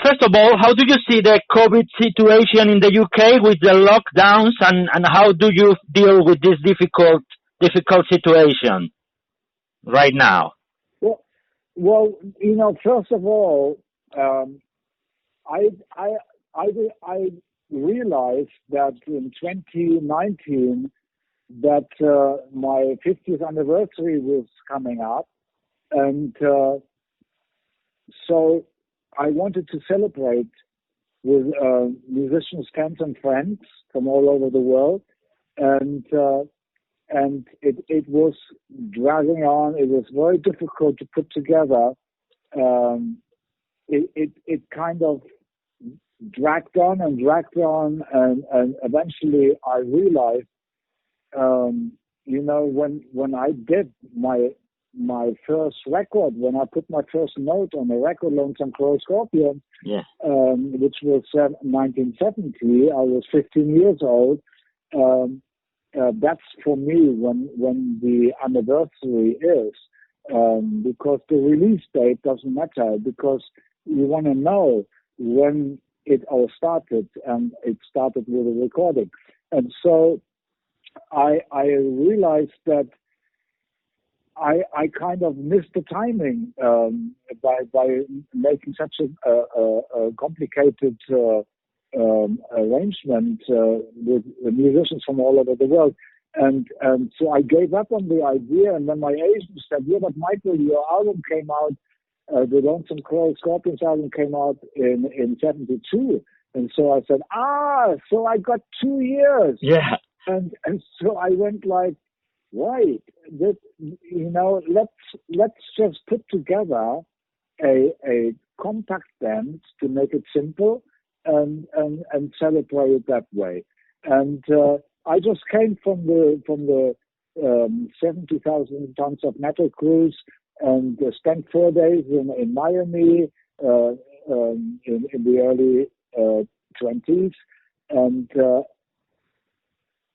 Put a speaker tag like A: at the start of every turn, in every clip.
A: first of all, how do you see the COVID situation in the UK with the lockdowns, and how do you deal with this difficult situation right now?
B: Well, first of all, I realized that in 2019 that my 50th anniversary was coming up, and so I wanted to celebrate with musicians, fans, and friends from all over the world, and it was dragging on. It was very difficult to put together. It kind of dragged on, and eventually I realized, when I did my first record, when I put my first note on the record, Lonesome Crow, Scorpions, which was 1970, I was 15 years old. That's for me when the anniversary is, because the release date doesn't matter, because you want to know when it all started, and it started with a recording. And so I realized that I kind of missed the timing by making such a complicated arrangement with musicians from all over the world. And so I gave up on the idea, and then my agent said, "Yeah, but Michael, your album came out, the Lonesome Crow Scorpions album came out in 72. And so I said, so I got 2 years.
A: Yeah.
B: And so I went like, right, let's just put together a compact band to make it simple and celebrate it that way. And I just came from the 70,000 tons of metal cruise, and spent 4 days in Miami in the early 20s,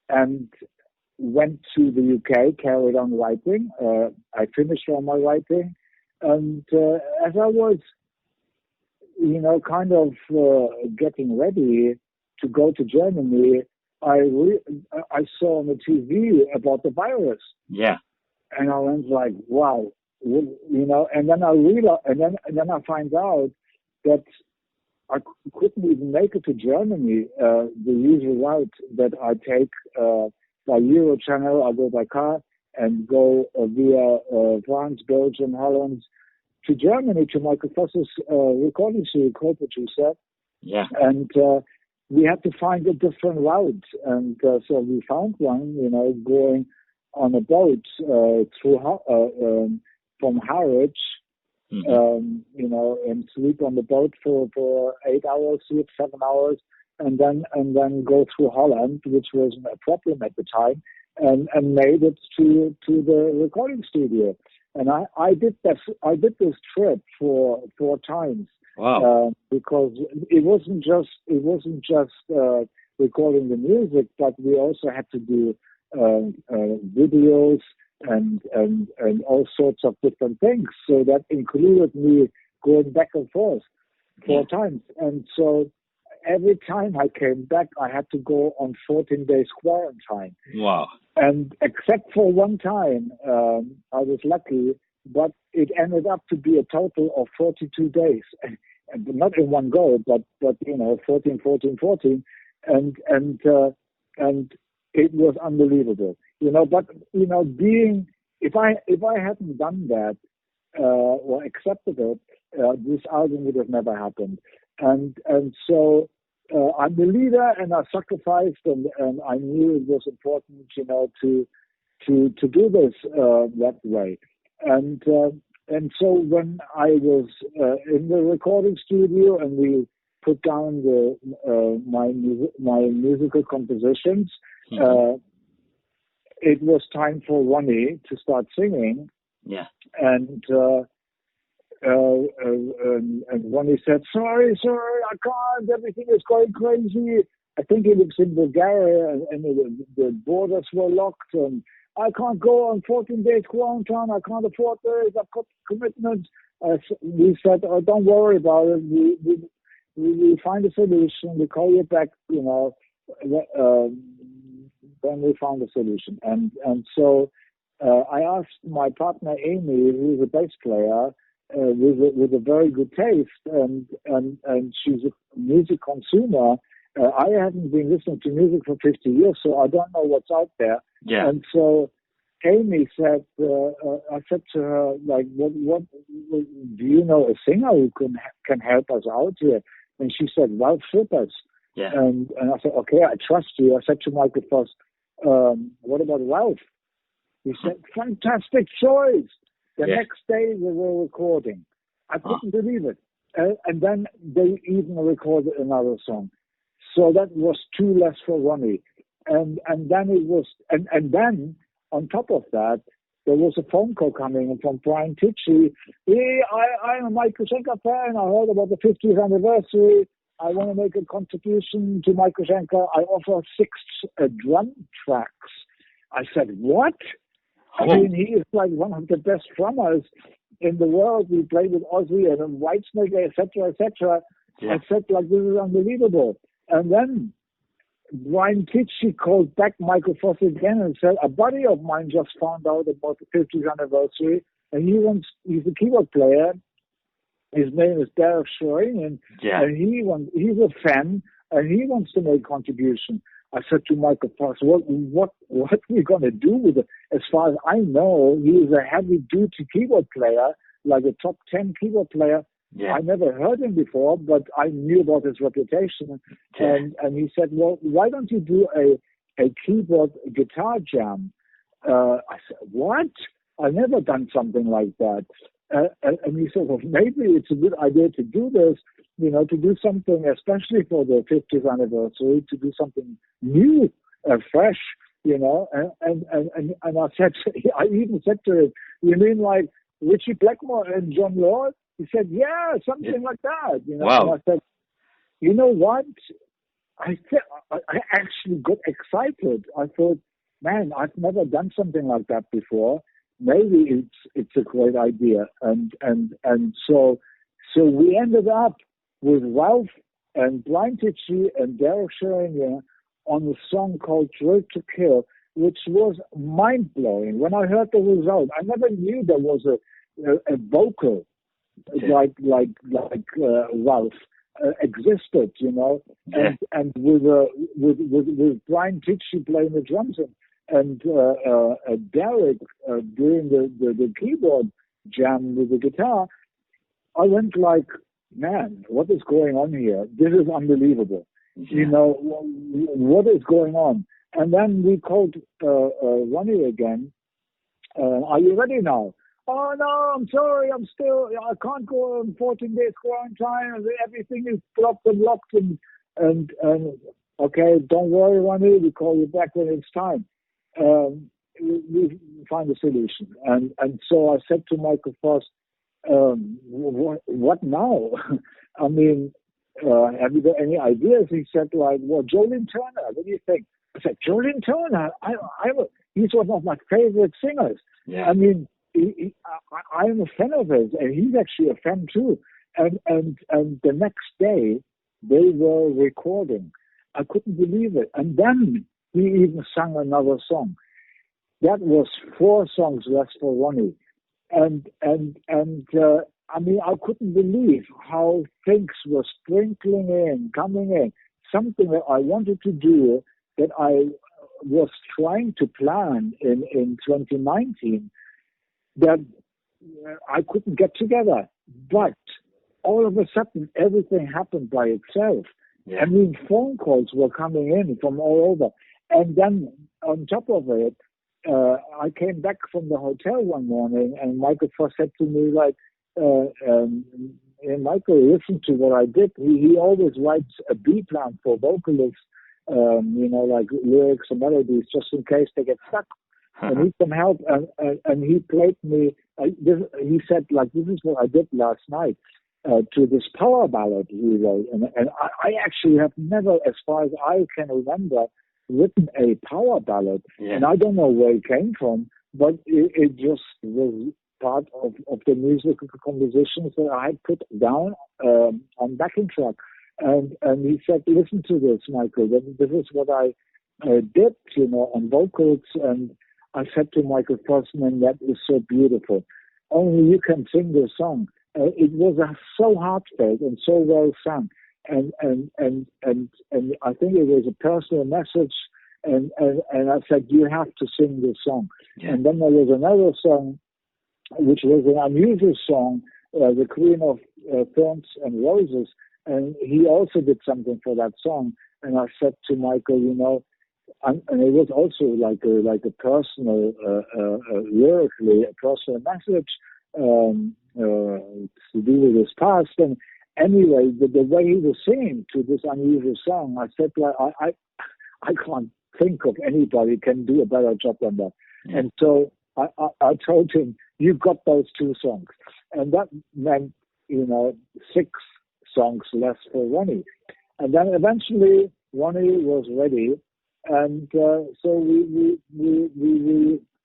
B: and went to the UK, carried on writing. I finished all my writing, and as I was, kind of getting ready to go to Germany, I saw on the TV about the virus.
A: Yeah.
B: And I was like, wow, and then I realized, and then I find out that I couldn't even make it to Germany, the usual route that I take by Eurochannel. I go by car and go via France, Belgium, Holland to Germany, to Michael Foss's recording studio, co-producer.
A: Yeah.
B: And we had to find a different route. And so we found one, going on a boat through from Harwich, and sleep on the boat for 8 hours, 7 hours, and then go through Holland, which wasn't a problem at the time, and made it to the recording studio. And I did this trip for 4 times.
A: Wow.
B: Because it wasn't just recording the music, but we also had to do videos and all sorts of different things. So that included me going back and forth 4 times. And so every time I came back, I had to go on 14 days quarantine.
A: Wow.
B: And except for one time, I was lucky, but it ended up to be a total of 42 days. And not in one go, but 14, 14, 14. And it was unbelievable. But being, if I hadn't done that or accepted it, this album would have never happened. And so I'm the leader, and I sacrificed, and I knew it was important, to do this that way. And so when I was in the recording studio and we put down my musical compositions, it was time for Ronnie to start singing.
A: Yeah.
B: And Ronnie said, sorry, I can't, everything is going crazy. I think he lives in Bulgaria, and the borders were locked, and I can't go on 14 days quarantine. I can't afford this. I've got commitments. We said, don't worry about it. we find a solution. We call you back, you know. Then we found a solution, and so I asked my partner Amy, who is a bass player with a very good taste, and she's a music consumer. I haven't been listening to music for 50 years, so I don't know what's out there.
A: Yeah.
B: And so Amy said, I said to her, like, what do you know a singer who can help us out here? And she said, Ralph Shippers.
A: Yeah.
B: And I said, okay, I trust you. I said to Michael first, what about Ralph? He said, fantastic choice. The next day they were recording. I couldn't believe it. And then they even recorded another song. So that was two less for Ronnie. And then it was, and then on top of that, there was a phone call coming from Brian Tichy. Hey, I'm a Michael Schenker fan. I heard about the 50th anniversary. I want to make a contribution to Michael Schenker. I offer 6 drum tracks. I said, what? I mean, he is like one of the best drummers in the world. We played with Ozzy and Whitesnake, etc., etc. Yeah. I said, like, this is unbelievable. And then Brian Tichy called back Michael Foster again and said, a buddy of mine just found out about the 50th anniversary, and he's a keyboard player. His name is Derek Schoen, and he's a fan, and he wants to make a contribution. I said to Michael Foster, what are we going to do with it? As far as I know, he is a heavy-duty keyboard player, like a top 10 keyboard player. Yeah. I never heard him before, but I knew about his reputation. Yeah. And he said, well, why don't you do a keyboard guitar jam? I said, what? I've never done something like that. And he said, well, maybe it's a good idea to do this, you know, to do something, especially for the 50th anniversary, to do something new, fresh, you know. And I said, I even said to him, you mean like Richie Blackmore and John Lord? He said, yeah, something like that. You know, wow. And I said, you know what? I actually got excited. I thought, man, I've never done something like that before. Maybe it's a great idea. And so we ended up with Ralph and Brian Tichy and Derek Schoen on a song called Drill to Kill, which was mind-blowing. When I heard the result, I never knew there was a vocal like Ralph existed, you know, and with Brian Tichy playing the drums and Derek doing the keyboard jam with the guitar, I went like, man, what is going on here? This is unbelievable. Yeah. You know, what is going on? And then we called Ronnie again. Are you ready now? Oh, no, I'm sorry. I can't go on 14 days quarantine. Everything is blocked and locked. And okay, don't worry, Ronnie. We call you back when it's time. We find a solution. And so I said to Michael Foss, what now? I mean, have you got any ideas? He said, like, well, Jolene Turner, what do you think? I said, Jolene Turner? He's one of my favorite singers. Yeah. I mean, I'm a fan of his, and he's actually a fan too. And the next day, they were recording. I couldn't believe it. And then he even sang another song. That was 4 songs less for Ronnie. And I mean, I couldn't believe how things were sprinkling in, coming in. Something that I wanted to do, that I was trying to plan in 2019, that I couldn't get together. But all of a sudden, everything happened by itself. Yeah. I mean, phone calls were coming in from all over. And then on top of it, I came back from the hotel one morning, and Michael Foss said to me, like, Michael, listen to what I did. He always writes a B plan for vocalists, you know, like lyrics and melodies, just in case they get stuck. And he can help. And he played me, he said, like, this is what I did last night to this power ballad he wrote. And I actually have never, as far as I can remember, written a power ballad. Yeah. And I don't know where it came from, but it just was part of the musical compositions that I had put down on backing track. And he said, listen to this, Michael. This is what I did, on vocals. And I said to Michael Fossman, that is so beautiful. Only you can sing this song. It was so heartfelt and so well sung. And I think it was a personal message. And I said, you have to sing this song. Yeah. And then there was another song, which was an unusual song, The Queen of Thorns and Roses. And he also did something for that song. And I said to Michael, and it was also like a personal, lyrically, a personal message to do with his past. And anyway, the way he was singing to this unusual song, I said, I can't think of anybody can do a better job than that. Yeah. And so I told him, you've got those two songs. And that meant, 6 songs less for Ronnie. And then eventually Ronnie was ready. And so we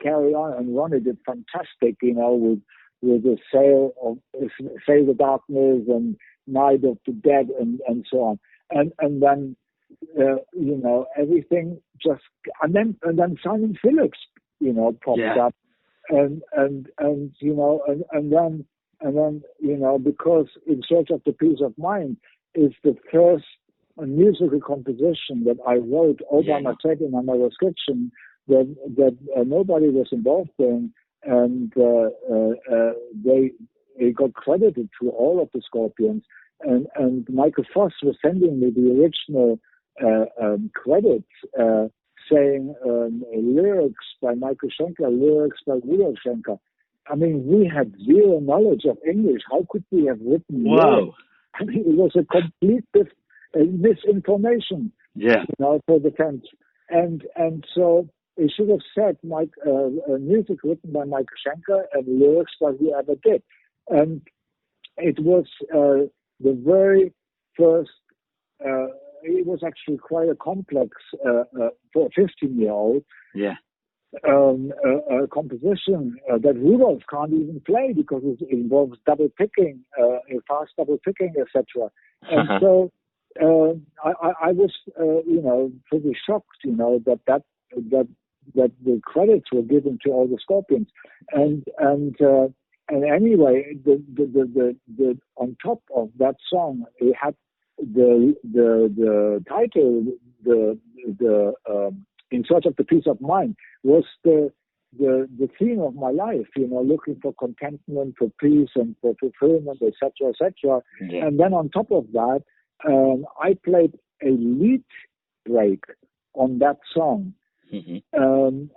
B: carried on. And Ronnie did fantastic, with the Sail the Darkness and Night of the Dead and so on. And then, everything just, and then Simon Phillips, popped up. And then, because In Search of the Peace of Mind is the first musical composition that I wrote all by myself in my description that nobody was involved in, and they got credited to all of the Scorpions. And Michael Voss was sending me the original credits, saying lyrics by Michael Schenker, lyrics by Michael Schenker. I mean, we had zero knowledge of English. How could we have written lyrics? I mean, it was a complete misinformation, for the fans. And so it should have said music written by Michael Schenker and lyrics by whoever did. And it was the very first. It was actually quite a complex for a 15-year-old. Yeah. Composition that Rudolph can't even play because it involves double picking, fast double picking, etc. And so I was, pretty shocked, that the credits were given to all the Scorpions, and anyway, the on top of that song, it had the title, the In Search of the Peace of Mind, was the theme of my life, looking for contentment, for peace, and for fulfillment, etc., etc. Yeah. And then on top of that, I played a lead break on that song. Mm-hmm.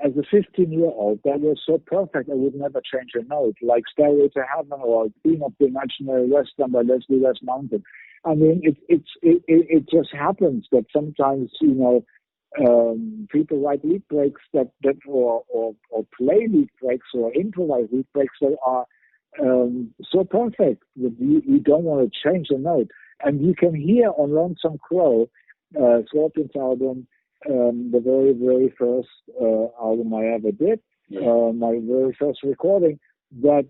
B: As a 15-year-old, that was so perfect I would never change a note, like Stairway to Heaven or Theme of the Imaginary Western by Leslie West Mountain. I mean, it just happens that sometimes, people write lead breaks that or play lead breaks or improvise lead breaks that are so perfect that you don't want to change a note. And you can hear on Lonesome Crow, Scorpions album, the very, very first album I ever did, my very first recording, that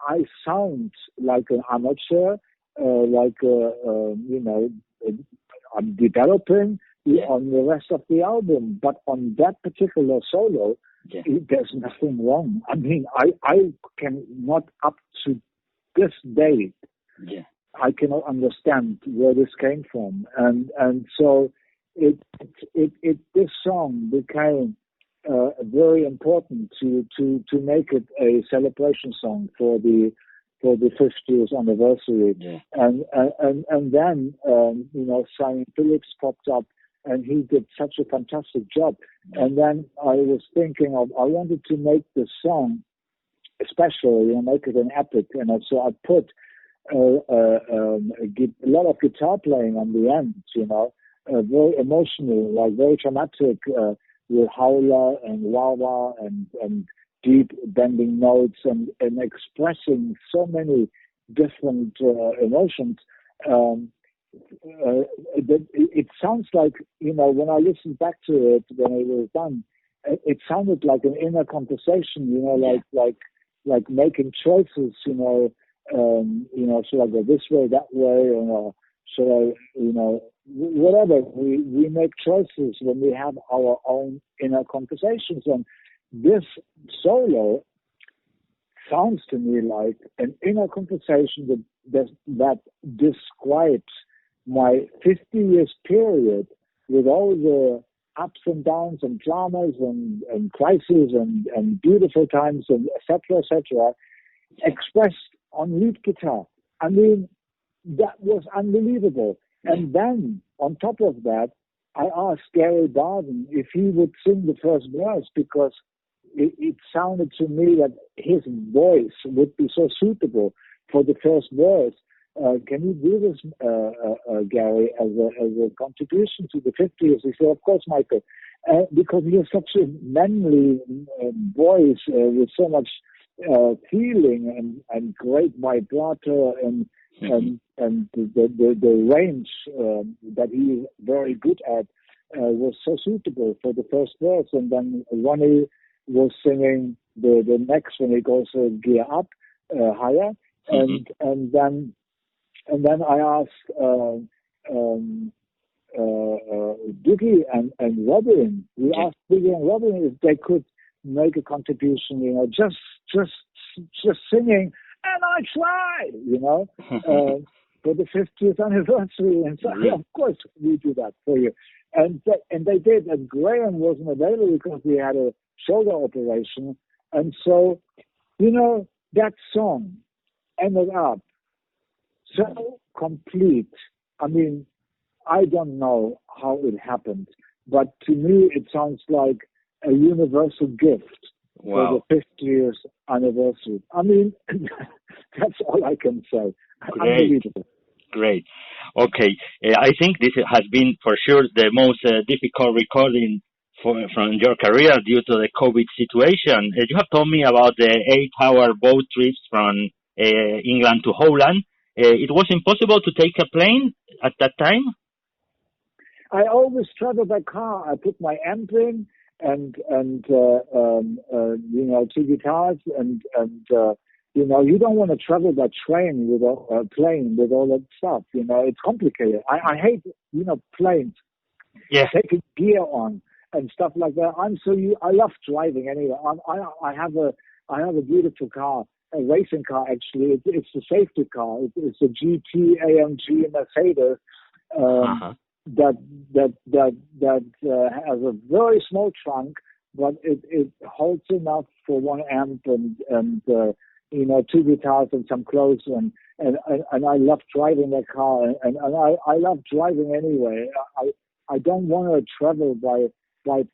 B: I sound like an amateur, I'm developing on the rest of the album, but on that particular solo, there's nothing wrong. I mean, I cannot up to this day, I cannot understand where this came from, and so this song became very important to make it a celebration song for the 50th anniversary, and then Simon Phillips popped up, and he did such a fantastic job. And then I was thinking I wanted to make the song special, make it an epic, and so I put a lot of guitar playing on the end, very emotional, like very dramatic, with howler and wah-wah and deep bending notes and expressing so many different emotions. It sounds like, when I listened back to it, when it was done, it sounded like an inner conversation, like making choices, should I go this way, that way, or So, whatever, we make choices when we have our own inner conversations. And this solo sounds to me like an inner conversation that describes my 50 years period with all the ups and downs and dramas and crises and beautiful times and et cetera, expressed on lead guitar. I mean, that was unbelievable. And then, on top of that, I asked Gary Barden if he would sing the first verse, because it sounded to me that his voice would be so suitable for the first verse. Can you do this, Gary, as a contribution to the 50s? He said, of course, Michael, because he has such a manly voice with so much feeling and great vibrato and the range that he is very good at was so suitable for the first verse. And then Ronnie was singing the next when he goes a gear up higher, and then I asked Diggy and Robin. We asked Diggy and Robin if they could make a contribution, just singing, and I tried, for the 50th anniversary. And so, of course, we do that for you. And they did. And Graham wasn't available because he had a shoulder operation. And so, that song ended up so complete. I mean, I don't know how it happened, but to me, it sounds like a universal gift.
A: Wow.
B: For the 50th anniversary. I mean, that's all I can say.
A: Great.
B: Unbelievable.
A: Great. Okay. I think this has been for sure the most difficult recording from your career due to the COVID situation. You have told me about the 8-hour boat trips from England to Holland. It was impossible to take a plane at that time?
B: I always travel by car. I put my amp in and two guitars and you don't want to travel by train with a plane with all that stuff. It's complicated. I hate planes.
A: Yeah.
B: Taking gear on and stuff like that. I love driving anyway. I have a beautiful car, a racing car actually. It's a safety car. It's a GT AMG Mercedes. That has a very small trunk, but it holds enough for one amp and two guitars and some clothes and I love driving that car and I love driving anyway. I don't want to travel by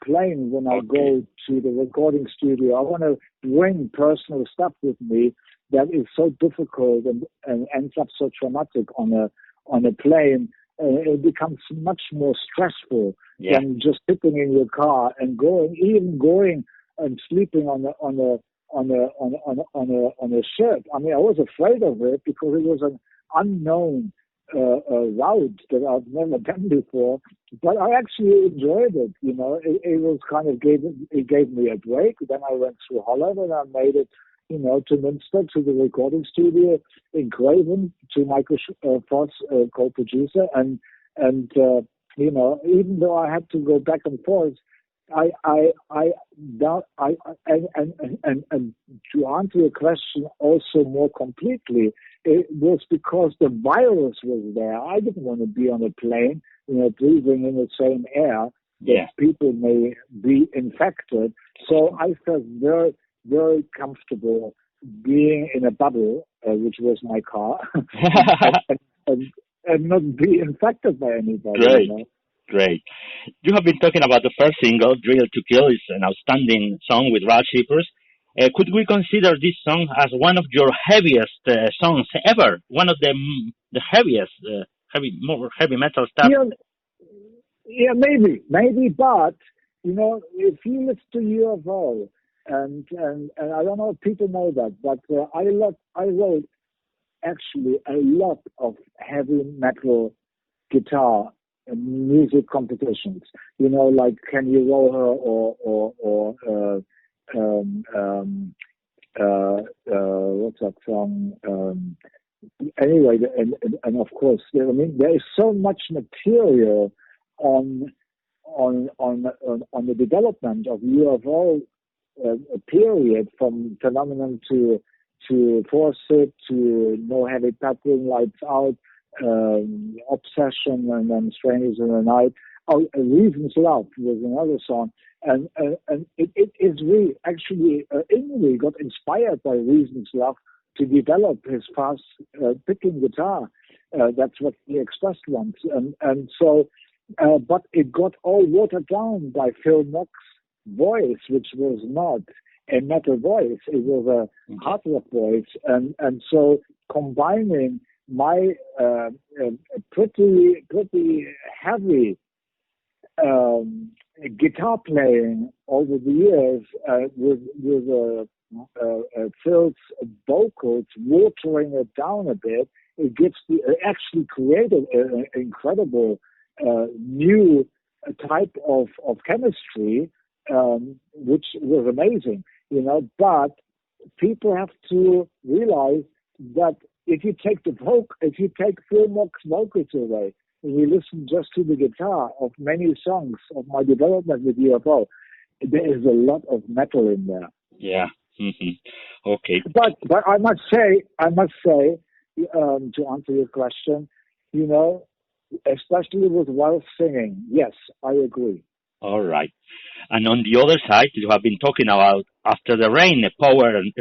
B: plane when I go to the recording studio. I want to bring personal stuff with me that is so difficult and ends up so traumatic on a plane. It becomes much more stressful than just sitting in your car and going and sleeping on a ship. I mean, I was afraid of it because it was an unknown route that I've never done before. But I actually enjoyed it. It was kind of gave me a break. Then I went through Holland and I made it. To Münster, to the recording studio in Craven, to Michael Voss, co-producer, and even though I had to go back and forth, and to answer your question also more completely, it was because the virus was there. I didn't want to be on a plane, breathing in the same air that people may be infected. So I felt very, very comfortable being in a bubble, which was my car, and not be infected by anybody.
A: Great. You have been talking about the first single, Drill to Kill. Is an outstanding song with Ralph Shippers. Could we consider this song as one of your heaviest songs ever? One of the heaviest, more heavy metal stuff?
B: Yeah, maybe, but, if you listen to UFO, and I don't know if people know that, but I wrote actually a lot of heavy metal guitar and music compositions. Like Can You Roll Her or what's that song? anyway, and of course, I mean, there is so much material on the development of UFO period, from phenomenon to foresight, to no heavy pattern, lights out, obsession, and then strangers in the night. Oh, Reason's Love was another song, and it is really actually Ingrid got inspired by Reason's Love to develop his fast picking guitar. That's what he expressed once, and so. But it got all watered down by Phil Mock's voice, which was not a metal voice; it was a hard rock voice, and so combining my pretty heavy guitar playing over the years with Phil's vocals, watering it down a bit, it actually created an incredible new type of chemistry, which was amazing, but people have to realize that if you take Phil Mock's vocals away and you listen just to the guitar of many songs of my development with UFO, there is a lot of metal in there.
A: Yeah. Mm-hmm. Okay.
B: But I must say, to answer your question, especially with while singing, yes, I agree.
A: All right. And on the other side, you have been talking about After the Rain, a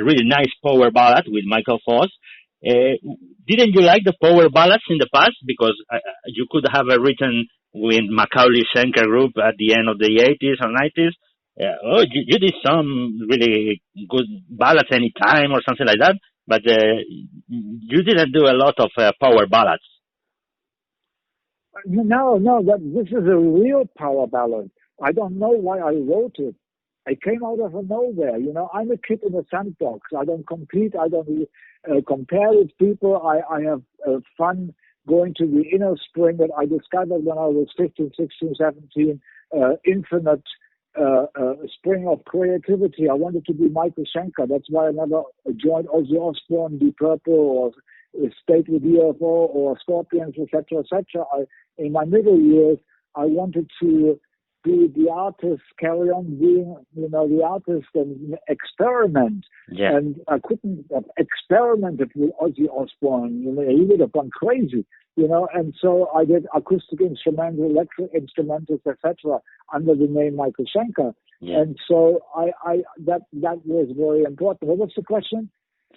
A: really nice power ballad with Michael Foss. Didn't you like the power ballads in the past? Because you could have written with Michael Schenker group at the end of the 80s or 90s. You did some really good ballads anytime or something like that, but you didn't do a lot of power ballads.
B: No, this is a real power ballad. I don't know why I wrote it. I came out of nowhere. I'm a kid in a sandbox. I don't compete. I don't compare with people. I have fun going to the inner spring that I discovered when I was 15, 16, 17, infinite spring of creativity. I wanted to be Michael Schenker. That's why I never joined Ozzy Osbourne, Deep Purple, or stayed with UFO or Scorpions, etc., etc. In my middle years, I wanted to be the artist, carry on being, the artist and experiment.
A: Yeah.
B: And I couldn't have experimented with Ozzy Osbourne. He would have gone crazy, And so I did acoustic instruments, electric instrumentals, etc., under the name Michael Schenker.
A: Yeah.
B: And so that was very important. What was the question?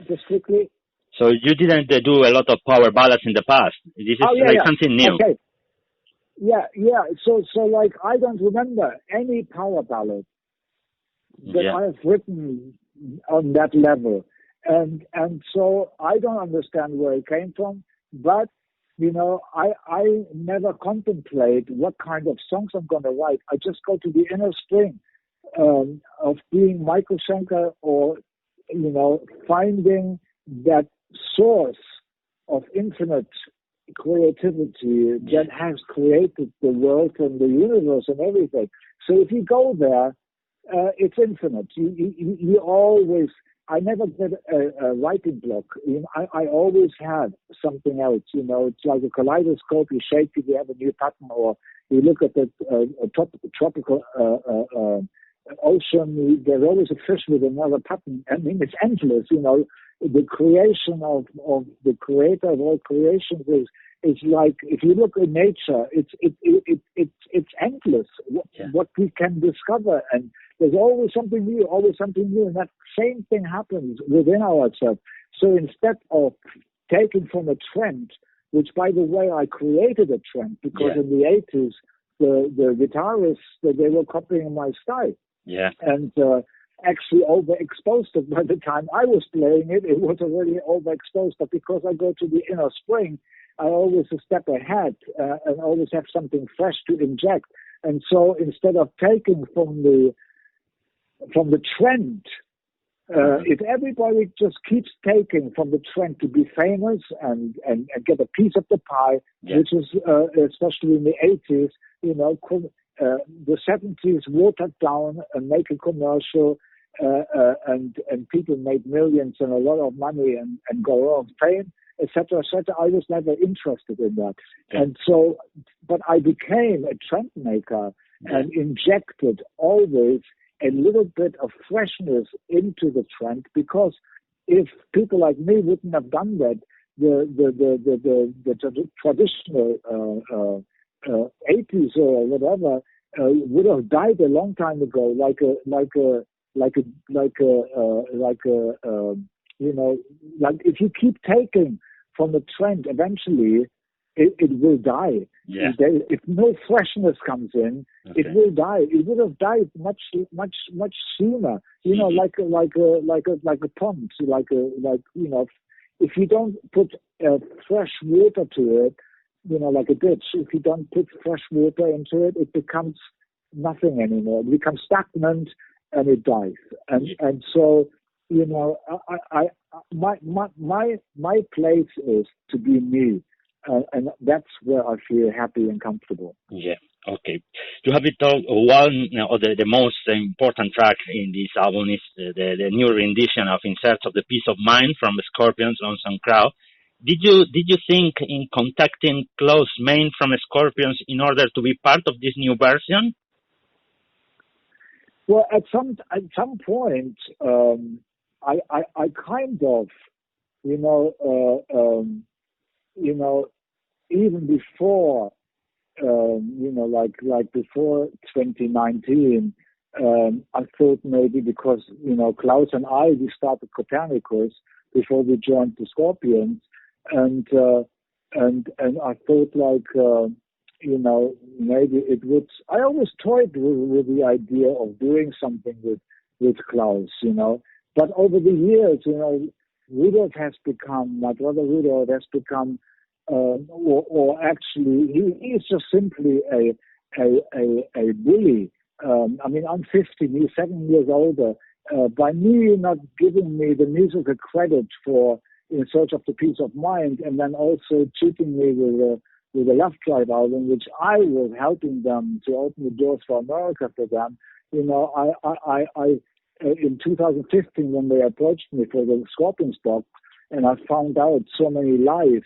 B: Just quickly.
A: So you didn't do a lot of power ballads in the past. This is something new.
B: Okay. Yeah. So like, I don't remember any power ballad that I have written on that level. And so I don't understand where it came from, but, I never contemplate what kind of songs I'm going to write. I just go to the inner spring of being Michael Schenker, or, finding that source of infinite creativity that has created the world and the universe and everything. So if you go there, it's infinite. You always, I never get a writing block. I always have something else. It's like a kaleidoscope. You shake it, you have a new pattern, or you look at the tropical ocean. There's always a fish with another pattern. I mean, it's endless. The creation of the creator of all creations is like, if you look in nature, it's endless. What we can discover, and there's always something new, and that same thing happens within ourselves. So instead of taking from a trend, which, by the way, I created a trend, because in the 80s, the guitarists, they were copying my style.
A: Yeah.
B: And actually overexposed it. By the time I was playing it, it was already overexposed. But because I go to the inner spring, I always a step ahead and always have something fresh to inject. And so instead of taking from the trend, if everybody just keeps taking from the trend to be famous and get a piece of the pie, which is especially in the 80s, the 70s watered down and make a commercial, and people made millions and a lot of money and go on fame. etc., etc. I was never interested in that. And so, but I became a trend maker and injected always a little bit of freshness into the trend, because if people like me wouldn't have done that, the traditional 80s or whatever would have died a long time ago, like if you keep taking from a trend, eventually it will die.
A: Yeah.
B: If no freshness comes in, it will die. It would have died much sooner. Like a pond, if you don't put fresh water to it, like a ditch. If you don't put fresh water into it, it becomes nothing anymore. It becomes stagnant and it dies. And so, my place is to be me. And that's where I feel happy and comfortable.
A: Yeah. Okay. You have told one of the most important track in this album is the new rendition of "In Search of the Peace of Mind" from Scorpions, Lonesome Crow. Did you think in contacting Klaus Meine from Scorpions in order to be part of this new version?
B: Well, at some point, I kind of, even before, like before 2019, I thought maybe because, Klaus and we started Copernicus before we joined the Scorpions, and I thought maybe it would. I always toyed with the idea of doing something with Klaus, but over the years, Rudolf has become, my brother Rudolf has become, or actually, he is just simply a bully. I'm 50, he's 7 years older. By me not giving me the musical credit for In Search of the Peace of Mind, and then also cheating me with a Love Drive album, which I was helping them to open the doors for America for them. I in 2015, when they approached me for the Scorpions box, and I found out so many lies,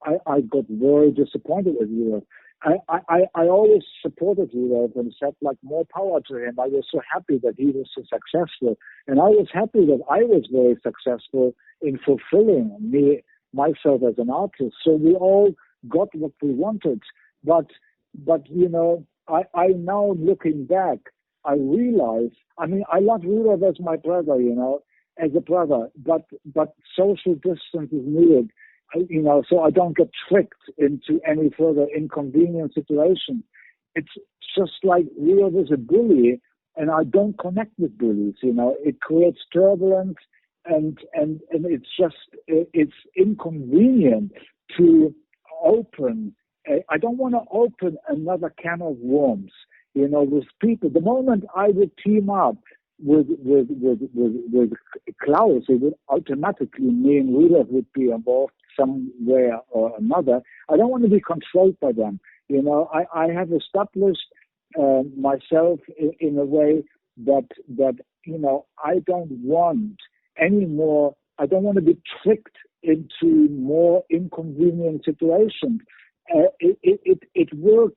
B: I got very disappointed with Rudolf. I always supported Rudolf and said, more power to him. I was so happy that he was so successful. And I was happy that I was very successful in fulfilling myself as an artist. So we all got what we wanted. But I now looking back, I realize, I love Rudolf as my brother, as a brother, but social distance is needed. So I don't get tricked into any further inconvenient situation. It's just like Rudolf is a bully, and I don't connect with bullies. It creates turbulence, and it's just it's inconvenient to open. I don't want to open another can of worms. With people. The moment I would team up with Klaus, it would automatically mean Rudolf would be involved somewhere or another. I don't want to be controlled by them. I have established myself in a way that I don't want any more. I don't want to be tricked into more inconvenient situations. It will.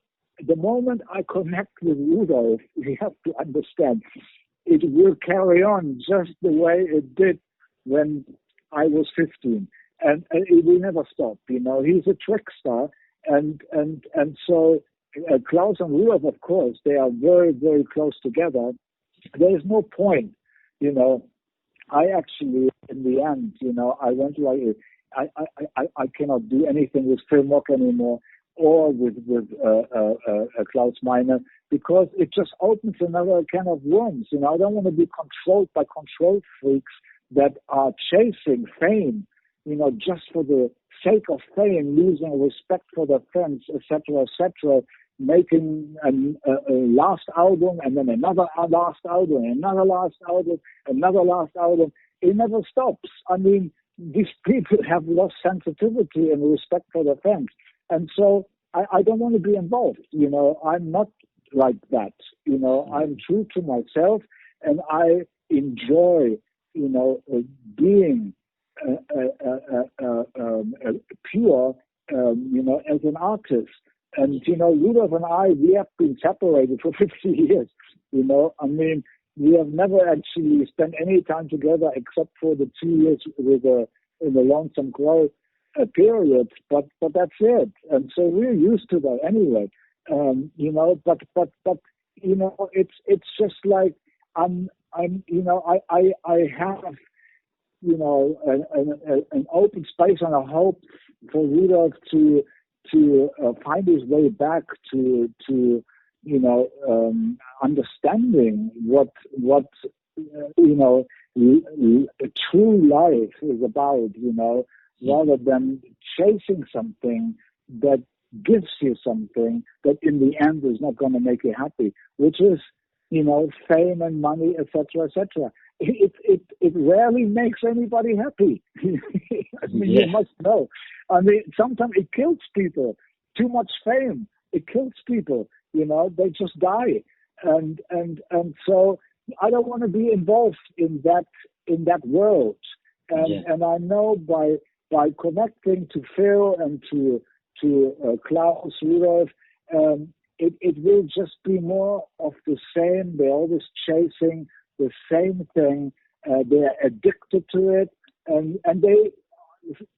B: The moment I connect with Rudolf, we have to understand, it will carry on just the way it did when I was 15. And it will never stop, He's a trickster. And so Klaus and Rudolf, of course, they are very, very close together. There is no point, I actually, in the end, I went I cannot do anything with Filmrock anymore, or with Klaus Meine, because it just opens another can of worms. I don't want to be controlled by control freaks that are chasing fame, just for the sake of fame, losing respect for their fans, etc., etc., making a last album and then another last album, another last album, another last album. It never stops. These people have lost sensitivity and respect for their fans. And so I don't want to be involved. I'm not like that. I'm true to myself, and I enjoy, being pure, as an artist. And, Rudolph and I, we have been separated for 50 years, I mean, we have never actually spent any time together except for the 2 years in the Lonesome Crow period, but that's it. And so we're used to that anyway, but it's just like I have, an open space and a hope for Rudolph to find his way back to understanding what true life is about, rather than chasing something that gives you something that in the end is not going to make you happy, which is, fame and money, etc., etc. It rarely makes anybody happy. I mean, You must know. I mean, sometimes it kills people. Too much fame, it kills people. They just die, and so I don't want to be involved in that world. And I know by connecting to Phil and to Klaus, Rudolph, it will just be more of the same. They're always chasing the same thing. They're addicted to it, and they,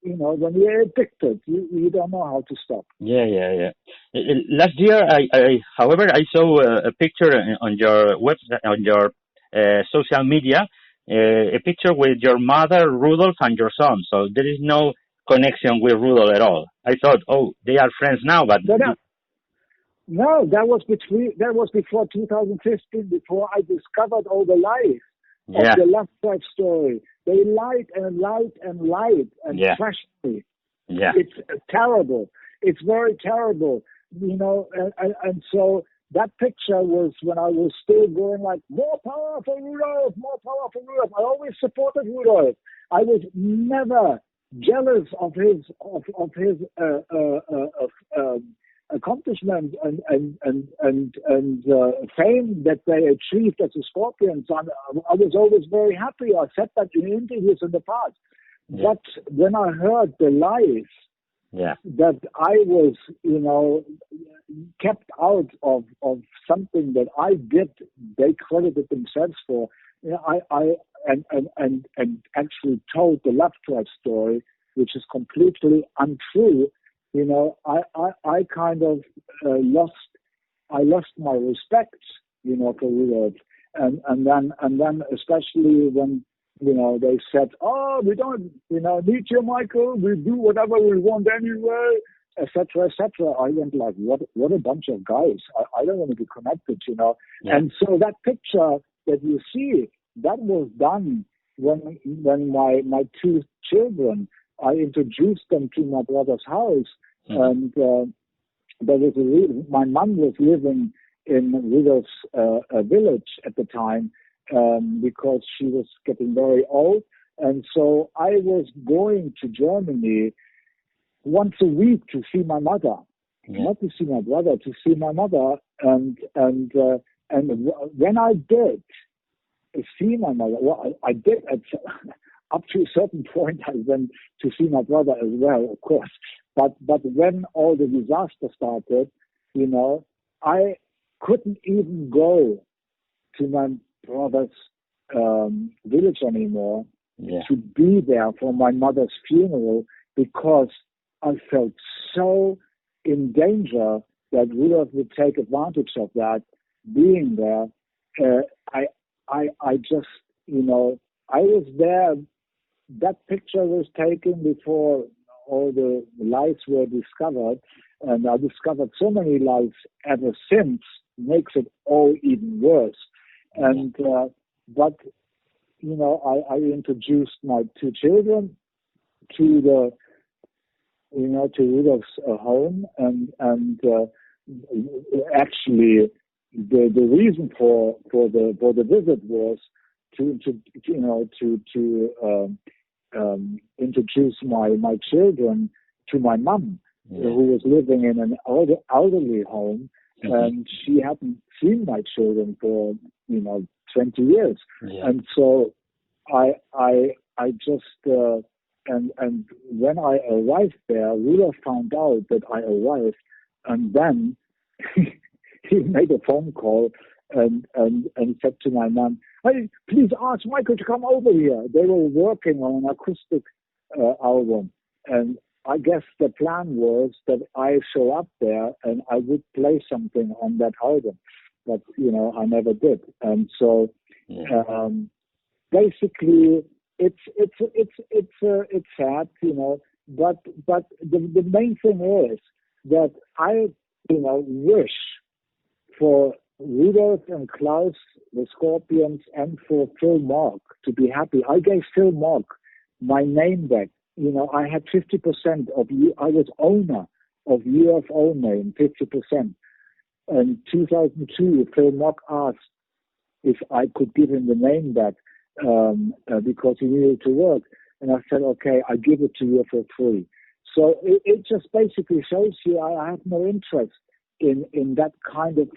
B: when you're addicted, you don't know how to stop.
A: Yeah. Last year, however, I saw a picture on your website, on your social media, a picture with your mother, Rudolph, and your son. So there is no connection with Rudolph at all. I thought, they are friends now, but
B: no, that was before 2015, before I discovered all the lies of the Love Drive story. They lied and lied and lied and trashed me. Yeah. It's terrible. It's very terrible, and so that picture was when I was still going like, more power for Rudolph, more power for Rudolph. I always supported Rudolph. I was never jealous of his accomplishment and fame that they achieved as the Scorpions. I was always very happy. I said that in interviews in the past. Yeah. But when I heard the lies that I was, kept out of something that I did, they credited themselves for. I actually told the Love Drive story, which is completely untrue. I kind of lost my respect, for Rudolph, and then especially when they said, we don't need you, Michael. We do whatever we want anyway, etc., etc. I went like, what a bunch of guys. I don't want to be connected, Yeah. And so that picture that you see, that was done when my two children, I introduced them to my brother's house, and there was my mom was living in Rudolph's village at the time because she was getting very old, and so I was going to Germany once a week to see my mother, not to see my brother, to see my mother, and when I did see my mother, I did up to a certain point. I went to see my brother as well, of course. But when all the disaster started, I couldn't even go to my brother's village anymore to be there for my mother's funeral because I felt so in danger that Rudolph would take advantage of that being there. I just, I was there. That picture was taken before all the lies were discovered, and I discovered so many lies ever since, makes it all even worse. And but I introduced my two children to to Rudolph's home, and actually the reason for the visit was to introduce my children to my mom, who was living in an elderly home, and she hadn't seen my children for 20 years, and so I just and when I arrived there, Rudolph found out that I arrived, and then he made a phone call and said to my mom, "Hey, please ask Michael to come over here." They were working on an acoustic album, and I guess the plan was that I show up there and I would play something on that album, but I never did. And so basically, it's sad, But the main thing is that I wish for Rudolph and Klaus, the Scorpions, and for Phil Mark to be happy. I gave Phil Mark my name back. I had 50% I was owner of UFO name, 50%. In 2002, Phil Mark asked if I could give him the name back because he needed to work. And I said, okay, I give it to you for free. So it just basically shows you I have no interest in that kind of,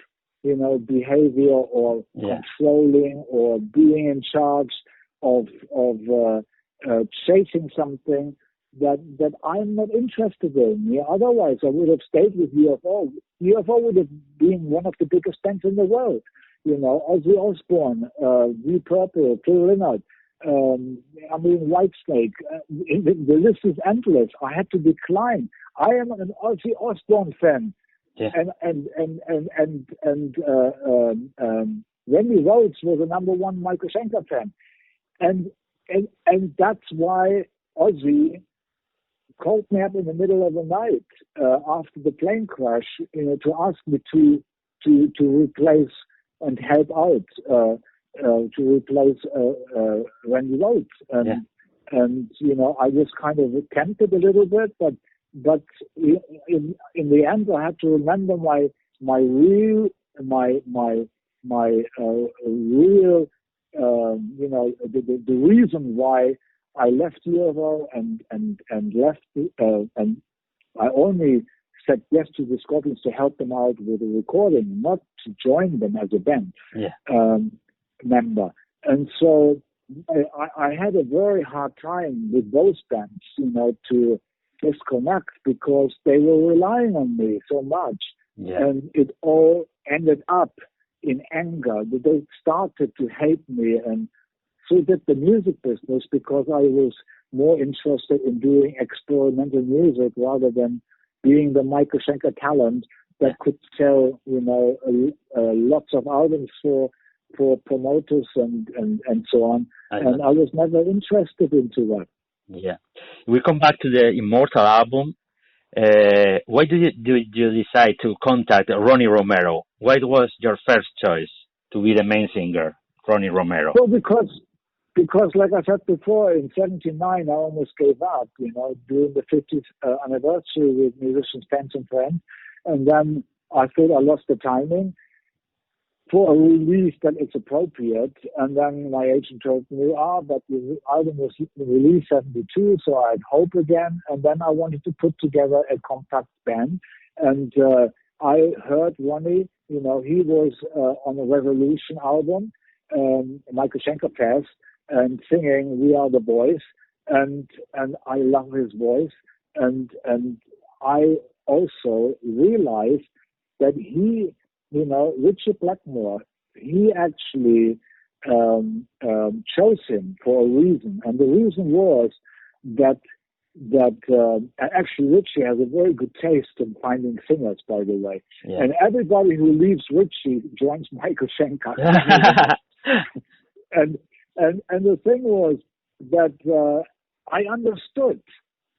B: behavior or controlling or being in charge of chasing something that I'm not interested in. Otherwise, I would have stayed with UFO. UFO would have been one of the biggest bands in the world. Ozzy Osbourne, Deep Purple, Phil Lynott, Whitesnake. The list is endless. I had to decline. I am an Ozzy Osbourne fan. Yeah. And Randy Rhoads was a number one Michael Schenker fan. And that's why Ozzy called me up in the middle of the night after the plane crash, to ask me to replace and help out to replace Randy Rhoads. And I was kind of tempted a little bit, but in the end, I had to remember my real the reason why I left UFO and left and I only said yes to the Scorpions to help them out with the recording, not to join them as a band member. And so I had a very hard time with those bands, to disconnect because they were relying on me so much. Yeah. And it all ended up in anger. They started to hate me, and so did the music business, because I was more interested in doing experimental music rather than being the Michael Schenker talent that could sell, lots of albums for promoters and so on. And I was never interested into that.
A: Yeah. We come back to the Immortal album. Why did you decide to contact Ronnie Romero? Why was your first choice to be the main singer, Ronnie Romero?
B: Well, because like I said before, in '79 I almost gave up, during the 50th anniversary with musicians, fans and friends. And then I thought I lost the timing for a release that it's appropriate. And then my agent told me, but the album was released 72, so I'd hope again. And then I wanted to put together a compact band. And I heard Ronnie, he was on a Revolution album, Michael Schenker passed, and singing We Are the Boys. And I love his voice. And I also realized that he, Richard Blackmore, he actually chose him for a reason. And the reason was that actually Richie has a very good taste in finding singers, by the way. Yeah. And everybody who leaves Richie joins Michael Schenker. and the thing was that I understood.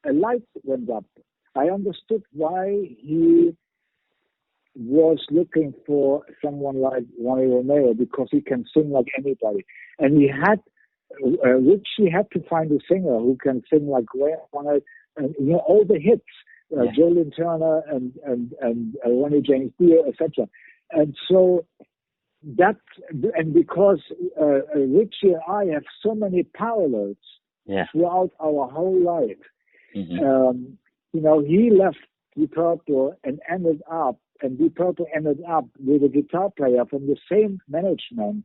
B: A light went up. I understood why he was looking for someone like Ronnie Romero, because he can sing like anybody. And he had, Richie had to find a singer who can sing like Graham Bonnet and all the hits, Jolene Turner and Ronnie James Dio, etc. And so and because Richie and I have so many parallels throughout our whole life. Mm-hmm. He left Deep Purple and Deep Purple ended up with a guitar player from the same management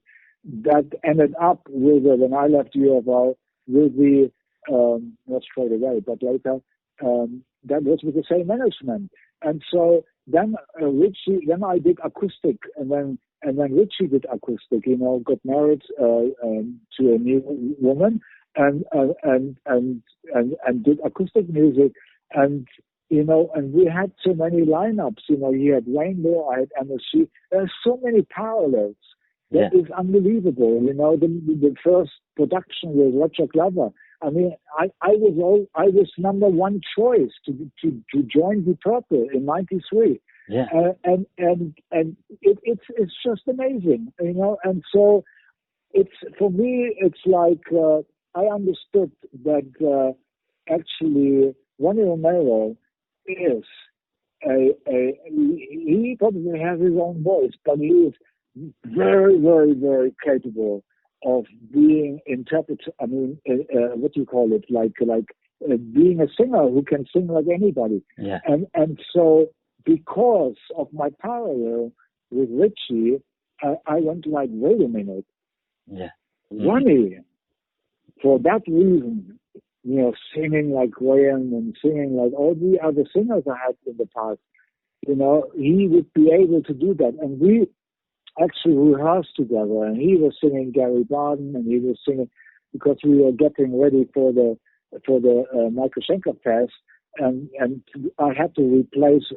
B: that ended up with, when I left UFO, with the not straight away, but later, that was with the same management. And so then then I did acoustic, and then Richie did acoustic. Got married to a new woman, and did acoustic music, and we had so many lineups. He had Rainbow, I had MSC. There's so many parallels. That is unbelievable. The first production was Roger Glover. I mean, I was number one choice to join Deep Purple in '93.
A: Yeah.
B: And it's just amazing, And so for me, it's like I understood that actually Ronnie Romero is he probably has his own voice, but he is very, very, very capable of being interpreted. I mean, what do you call it? Like being a singer who can sing like anybody.
A: Yeah.
B: And so because of my parallel with Richie, I went like, wait a minute.
A: Yeah.
B: Ronnie, for that reason, singing like Graham and singing like all the other singers I had in the past, he would be able to do that. And we actually rehearsed together, and he was singing Gary Barden, and he was singing because we were getting ready for the Michael Schenker fest, and I had to replace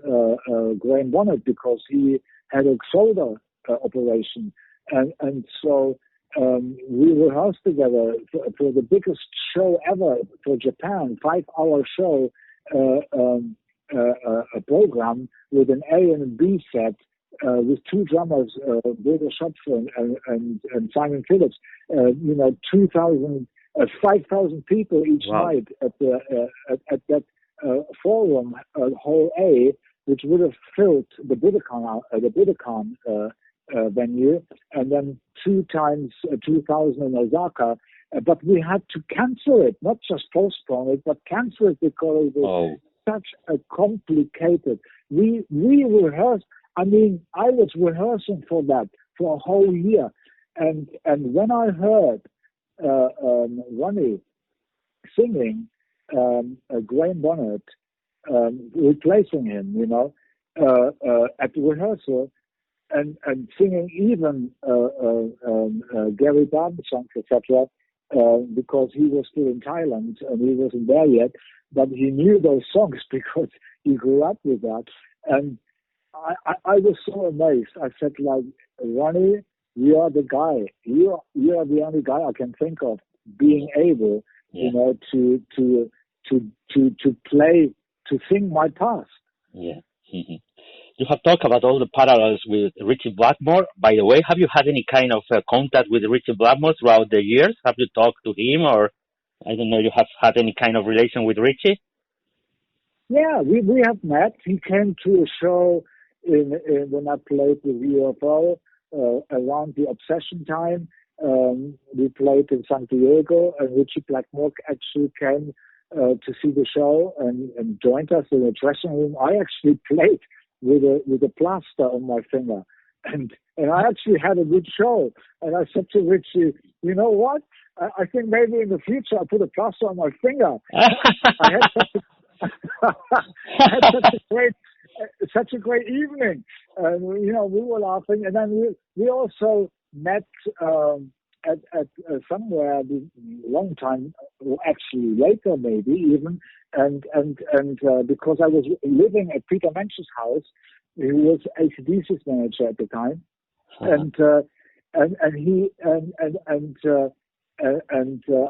B: Graham Bonnet because he had a shoulder operation, and so we rehearsed together for the biggest show ever for Japan, 5-hour show, a program with an A and a B set. With two drummers, Bodo Schopfer and Simon Phillips, 5,000 people each night at that forum, Hall A, which would have filled the Budokan venue, and then 2 times 2,000 in Osaka. But we had to cancel it, not just postpone it, but cancel it because it was such a complicated. We rehearsed. I mean, I was rehearsing for that for a whole year, and when I heard Ronnie singing Graham Bonnet, replacing him, at the rehearsal, and singing even Gary Barden songs, etc., because he was still in Thailand and he wasn't there yet, but he knew those songs because he grew up with that, and I was so amazed. I said, like, Ronnie, you are the guy. You are the only guy I can think of being able, to play, to sing my past.
A: Yeah. Mm-hmm. You have talked about all the parallels with Richie Blackmore. By the way, have you had any kind of contact with Richie Blackmore throughout the years? Have you talked to him, or I don't know, you have had any kind of relation with Richie?
B: Yeah, we have met. He came to a show when I played with UFO around the Obsession time. We played in San Diego, and Richie Blackmore actually came to see the show and joined us in the dressing room. I actually played with a plaster on my finger, and I actually had a good show. And I said to Richie, you know what? I think maybe in the future I'll put a plaster on my finger. I had such a great evening. We were laughing, and then we also met at somewhere a long time, actually later maybe even, and because I was living at Peter Mensch's house, he was AC/DC's manager at the time, and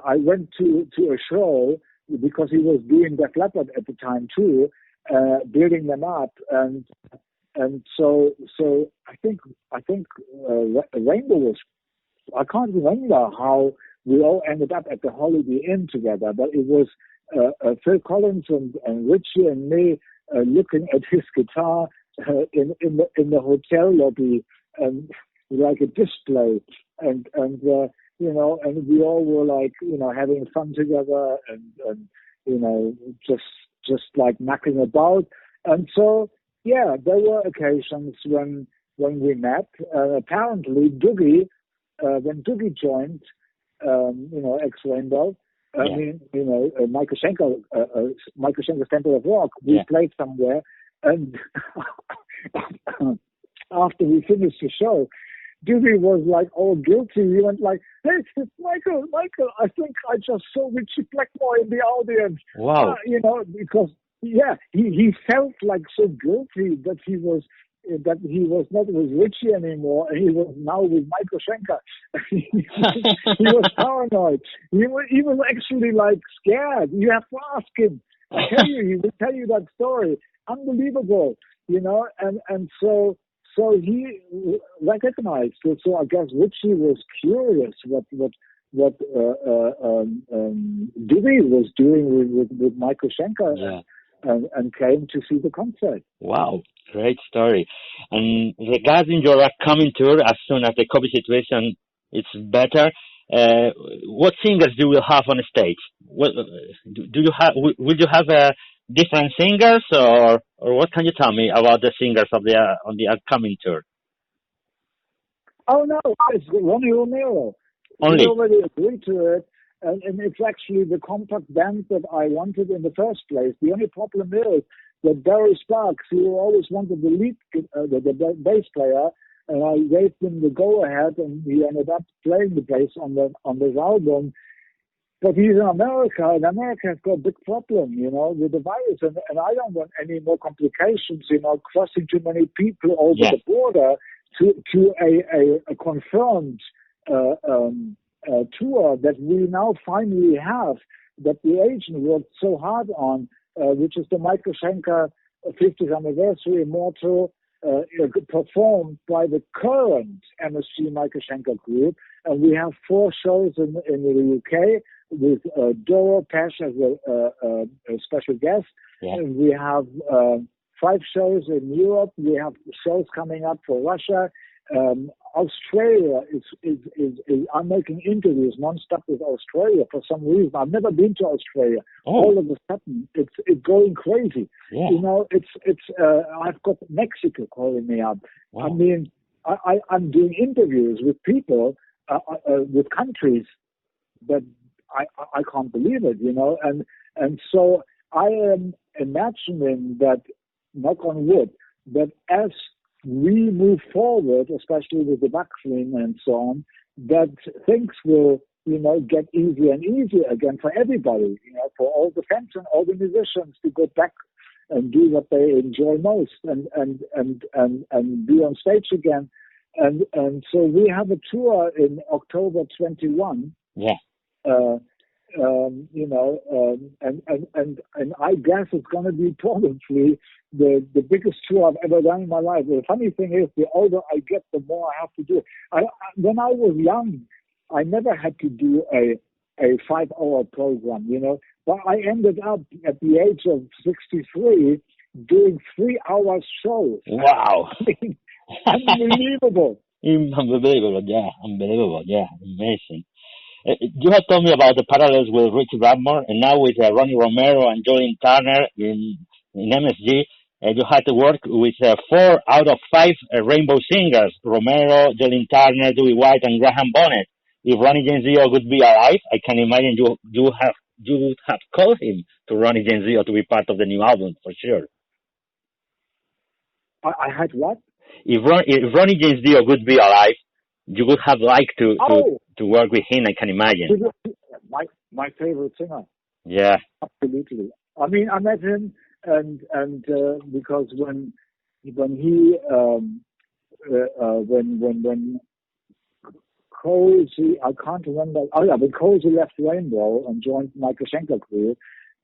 B: I went to a show because he was doing Def Leppard at the time too, building them up, and so I think Rainbow was. I can't remember how we all ended up at the Holiday Inn together, but it was Phil Collins and Richie and me looking at his guitar in the hotel lobby, like a display, and we all were like having fun together and just like knocking about, and so yeah, there were occasions when we met. Apparently Doogie. When Doogie joined, ex-Rainbow, I mean, Michael Schenker's Temple of Rock. We played somewhere, and after we finished the show, Dewey was like all guilty. He went like, "Hey, it's Michael, I think I just saw Richie Blackmore in the audience."
A: Wow.
B: Because he felt like so guilty that he was not with Richie anymore. He was now with Michael Schenker. He was paranoid. He was actually like scared. You have to ask him. I tell you, he will tell you that story. Unbelievable, and so he recognized it. So I guess Richie was curious what Dewey was doing with Michael Schenker, and came to see the concert.
A: Wow, great story. And regarding your upcoming tour, as soon as the COVID situation is better, what singers do you have on stage? Will you have different singers, or what can you tell me about the singers on the upcoming tour?
B: Oh no, it's Ronnie Romero.
A: Only.
B: We already agreed to it, and it's actually the compact band that I wanted in the first place. The only problem is that Barry Sparks, who always wanted the lead, the bass player, and I gave him the go-ahead, and he ended up playing the bass on this album. But he's in America, and America has got a big problem, with the virus, and I don't want any more complications, crossing too many people over the border to a confirmed tour that we now finally have, that the agent worked so hard on, which is the Michael Schenker 50th anniversary immortal, performed by the current MSG Michael Schenker group. And we have 4 shows in the UK with Doro Pesh as a special guest. Yeah. And we have 5 shows in Europe. We have shows coming up for Russia. Australia is I'm making interviews nonstop with Australia for some reason. I've never been to Australia. Oh. All of a sudden, it's going crazy. Yeah. I've got Mexico calling me up. Wow. I mean, I'm doing interviews with people with countries that I can't believe it, and so I am imagining that, knock on wood, that as we move forward, especially with the vaccine and so on, that things will, get easier and easier again for everybody, for all the fans and all the musicians to go back and do what they enjoy most and be on stage again. And so we have a tour in October 21. Yeah. And I guess it's going to be probably the biggest tour I've ever done in my life. The funny thing is, the older I get, the more I have to do. When I was young, I never had to do a 5-hour program, but I ended up at the age of 63 doing 3-hour shows.
A: Wow.
B: Unbelievable.
A: Unbelievable, yeah, amazing. You have told me about the parallels with Richie Blackmore, and now with Ronnie Romero and Jolene Turner in MSG. You had to work with 4 out of 5 rainbow singers: Romero, Jolene Turner, Dewey White, and Graham Bonnet. If Ronnie James Dio would be alive, I can imagine you would have called him to Ronnie James Dio to be part of the new album for sure.
B: I had what?
A: If Ronnie James Dio would be alive, you would have liked to work with him, I can imagine.
B: My favorite singer.
A: Yeah. Absolutely.
B: I mean, I met him and because when Cozy, I can't remember. Oh yeah, when Cozy left Rainbow and joined Michael Schenker crew,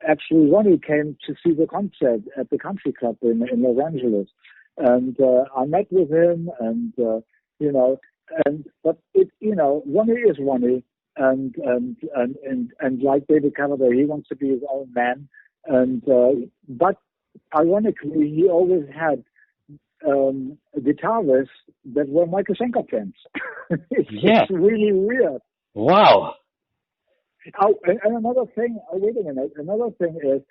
B: actually Ronnie came to see the concert at the Country Club in Los Angeles, and I met with him, and Ronnie is Ronnie, and like David Coverdale, he wants to be his own man, but ironically, he always had guitarists that were Michael Schenker fans. It's really weird.
A: Wow.
B: Oh, and another thing. Wait a minute. Another thing is,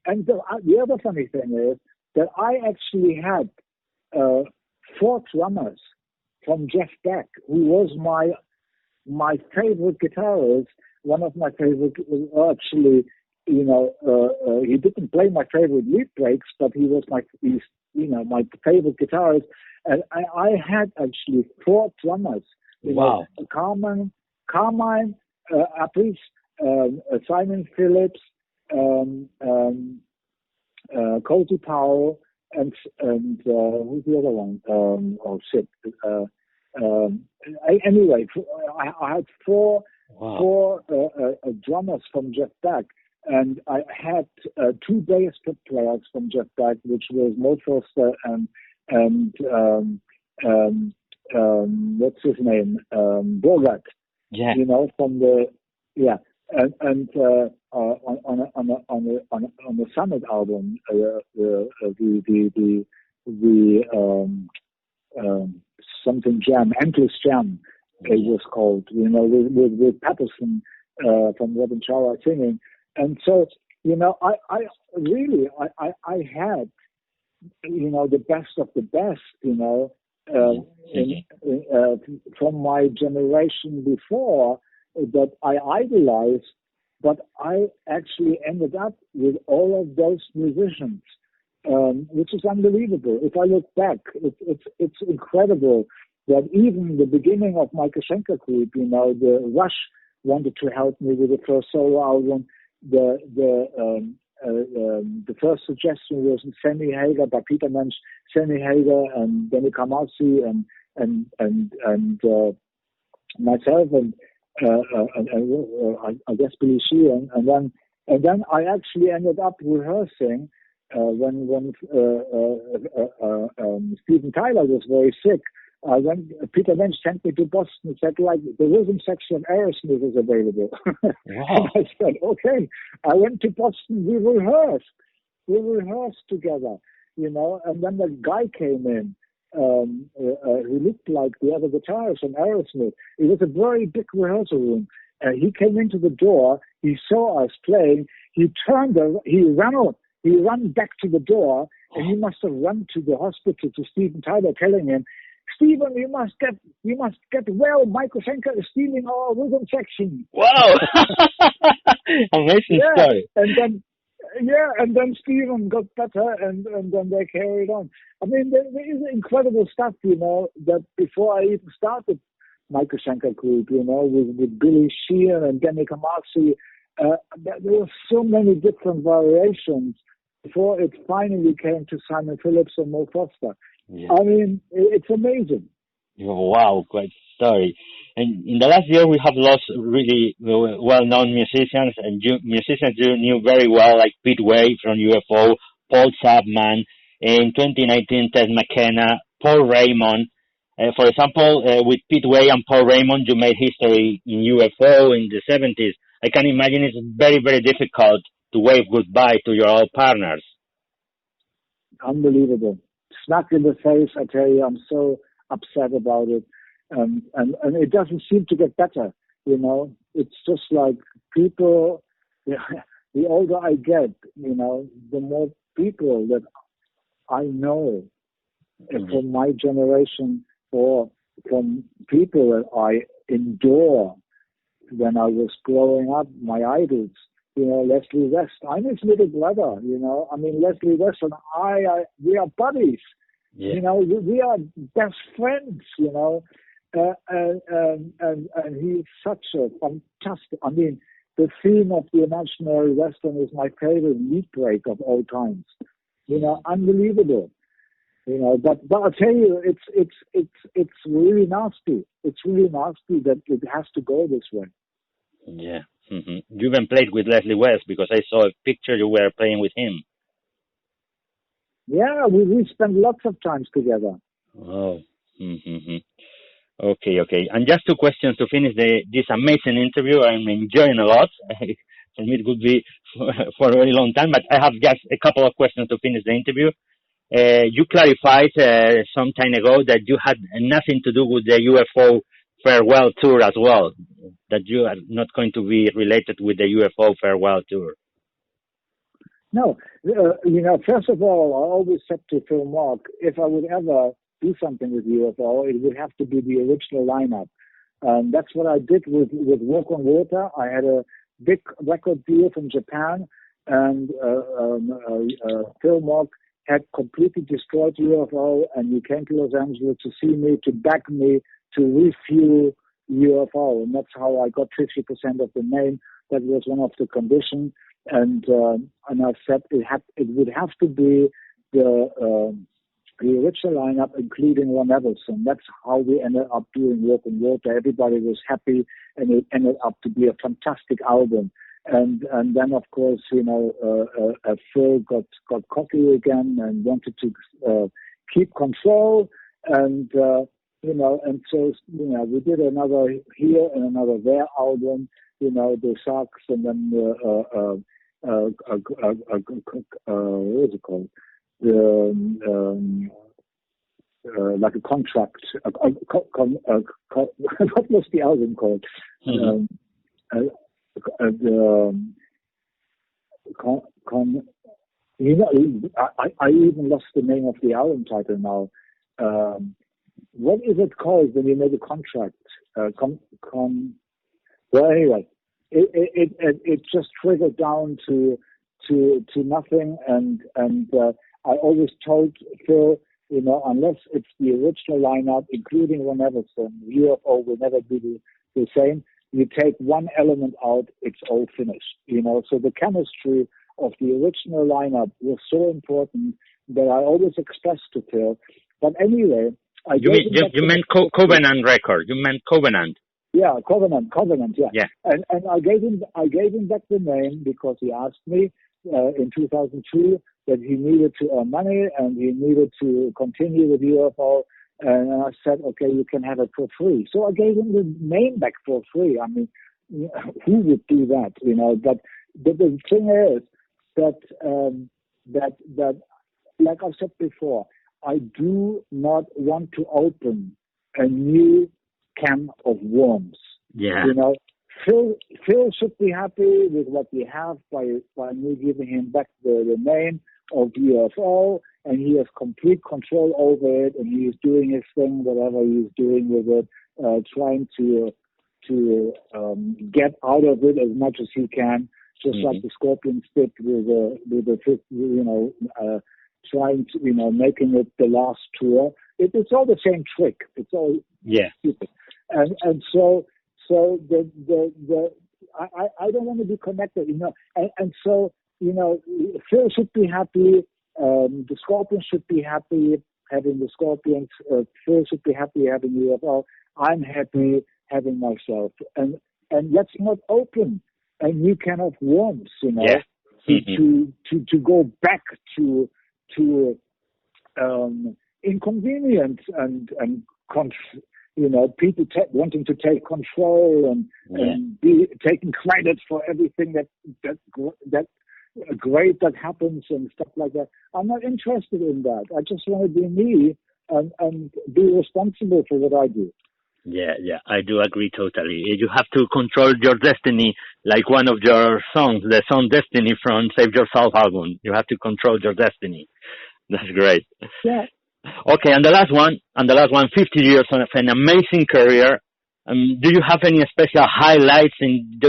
B: and the other funny thing is that I actually had 4 drummers from Jeff Beck, who was my favorite guitarist one of my favorite, actually, he didn't play my favorite lead breaks, but he's my favorite guitarist. And I had actually 4 drummers.
A: Wow.
B: Carmine Appice, Simon Phillips, Cozy Powell, and who's the other one? Anyway, I had 4 drummers from Jeff Beck, and I had 2 bass players from Jeff Beck, which was Mo Foster and what's his name? Bogart.
A: Yeah.
B: From the and on the Summit album, something jam, endless jam, it was called. With Patterson from Robin Schauer singing, and so I really had the best of the best, from my generation before that I idolized, but I actually ended up with all of those musicians, which is unbelievable. If I look back, it's incredible that even the beginning of Michael Schenker group, the Rush wanted to help me with the first solo album. The first suggestion was Sammy Hagar by Peter Mensch, Sammy Hagar and Danny Kamarsi and myself and I guess Billy Sheehan, and then I actually ended up rehearsing when Steven Tyler was very sick. Peter Mensch sent me to Boston and said, the rhythm section of Aerosmith is available.
A: Wow.
B: And I said, okay. I went to Boston. We rehearsed together, and then the guy came in who looked like the other guitarist from Aerosmith. It was a very big rehearsal room. He came into the door. He saw us playing. He ran back to the door, and he must have run to the hospital to Steven Tyler, telling him, Stephen, you must get well. Michael Schenker is stealing our rhythm section.
A: Wow. Amazing story.
B: And then Stephen got better, and then they carried on. I mean, there is incredible stuff, that before I even started Michael Schenker group, with Billy Sheehan and Danny Kamarsi, there were so many different variations before it finally came to Simon Phillips and Mo Foster. Yeah. I mean, it's amazing.
A: Wow, great story. And in the last year, we have lost really well-known musicians, and musicians you knew very well, like Pete Way from UFO, Paul Chapman, in 2019, Ted McKenna, Paul Raymond. For example, with Pete Way and Paul Raymond, you made history in UFO in the 70s. I can imagine it's very, very difficult to wave goodbye to your old partners.
B: Unbelievable. Smack in the face, I tell you, I'm so upset about it. And it doesn't seem to get better, It's just like people, the older I get, the more people that I know from my generation or from people that I endure when I was growing up, my idols, Leslie West. I'm his little brother, I mean, Leslie West and we are buddies.
A: Yeah.
B: We are best friends, and he's such a fantastic, I mean, the theme of the Imaginary Western is my favorite lead break of all times. Unbelievable. But I'll tell you, it's really nasty. It's really nasty that it has to go this way.
A: Yeah. Mm-hmm. You even played with Leslie West, because I saw a picture you were playing with him.
B: Yeah, we spent lots of times together.
A: Oh. Mm-hmm. Okay. And just 2 questions to finish this amazing interview. I'm enjoying a lot. For me, it would be for a very long time, but I have just a couple of questions to finish the interview. You clarified some time ago that you had nothing to do with the UFO farewell tour as well, that you are not going to be related with the UFO farewell tour.
B: No, first of all, I always said to Phil Mark, if I would ever do something with UFO, it would have to be the original lineup. And that's what I did with Walk on Water. I had a big record deal from Japan, and Phil Mock had completely destroyed UFO, and he came to Los Angeles to see me, to back me, to refuel UFO. And that's how I got 50% of the name. That was one of the conditions. And I said it would have to be the original lineup, including Ron Everson. That's how we ended up doing Walk on Water. Everybody was happy, and it ended up to be a fantastic album. And then, of course, Phil got cocky again and wanted to keep control. And and so we did another here and another there album. The Sharks, and then what is it called? Like a contract. What was the album called? I even lost the name of the album title now. What is it called when you make a contract? Well, anyway, it just triggered down to nothing, and I always told Phil, unless it's the original lineup, including Ron Everson, UFO will never be the same. You take one element out, it's all finished. So the chemistry of the original lineup was so important that I always expressed to Phil. But anyway,
A: you meant Covenant record. You meant Covenant.
B: Yeah, Covenant.
A: Yeah.
B: And I gave him back the name because he asked me in 2002 that he needed to earn money and he needed to continue with UFO. And I said, okay, you can have it for free. So I gave him the name back for free. I mean, who would do that? But the thing is that like I said before, I do not want to open a new can of worms.
A: Yeah.
B: Phil should be happy with what we have by me giving him back the name of UFO, and he has complete control over it, and he is doing his thing, whatever he is doing with it, trying to get out of it as much as he can, just like the Scorpions did with the fifth, trying to, making it the last tour. It's all the same trick. It's all stupid. And so I don't want to be connected, and so, Phil should be happy, the Scorpions should be happy having the Scorpions, Phil should be happy having UFO, I'm happy having myself, and let's not open a new can of worms, to go back to inconvenience and people wanting to take control and be taking credit for everything that great that happens and stuff like that. I'm not interested in that. I just want to be me and be responsible for what I do.
A: Yeah, I do agree totally. You have to control your destiny, like one of your songs, the song Destiny from Save Yourself album. You have to control your destiny. That's great.
B: Yeah.
A: Okay, and the last one, 50 years of an amazing career. Do you have any special highlights in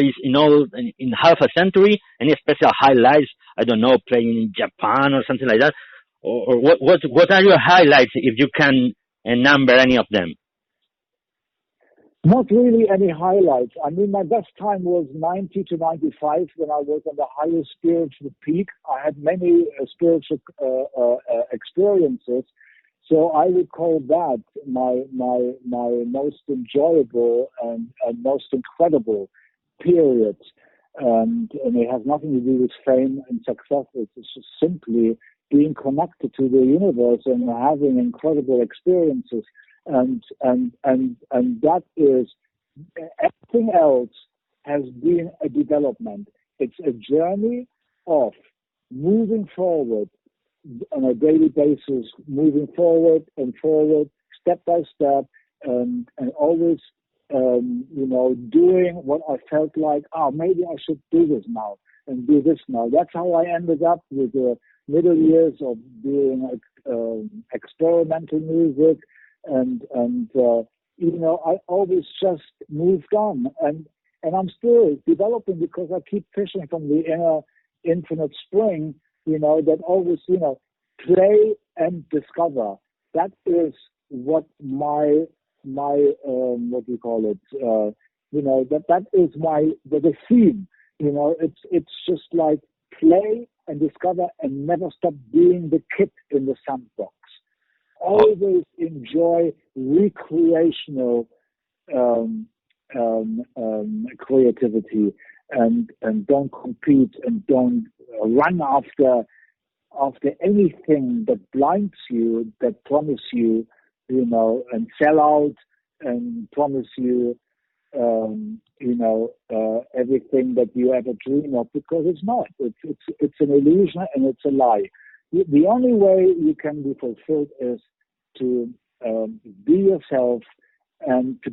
A: half a century? Any special highlights? I don't know, playing in Japan or something like that? Or what are your highlights if you can number any of them?
B: Not really any highlights. I mean, my best time was 90 to 95 when I was on the highest spiritual peak. I had many spiritual experiences. So I would call that my most enjoyable and most incredible period. And it has nothing to do with fame and success. It's just simply being connected to the universe and having incredible experiences. And that is, everything else has been a development. It's a journey of moving forward on a daily basis, moving forward, step by step, and always, doing what I felt like, maybe I should do this now and do this now. That's how I ended up with the middle years of doing experimental music and I always just moved on, and I'm still developing because I keep fishing from the inner infinite spring, that always, play and discover. That is what my what do you call it? That is the theme. It's just like play and discover and never stop being the kid in the sandbox. Always enjoy recreational creativity, and don't compete and don't run after anything that blinds you, that promise you, and sell out and promise you, everything that you ever dream of, because it's not. It's an illusion and it's a lie. The only way you can be fulfilled is to be yourself and to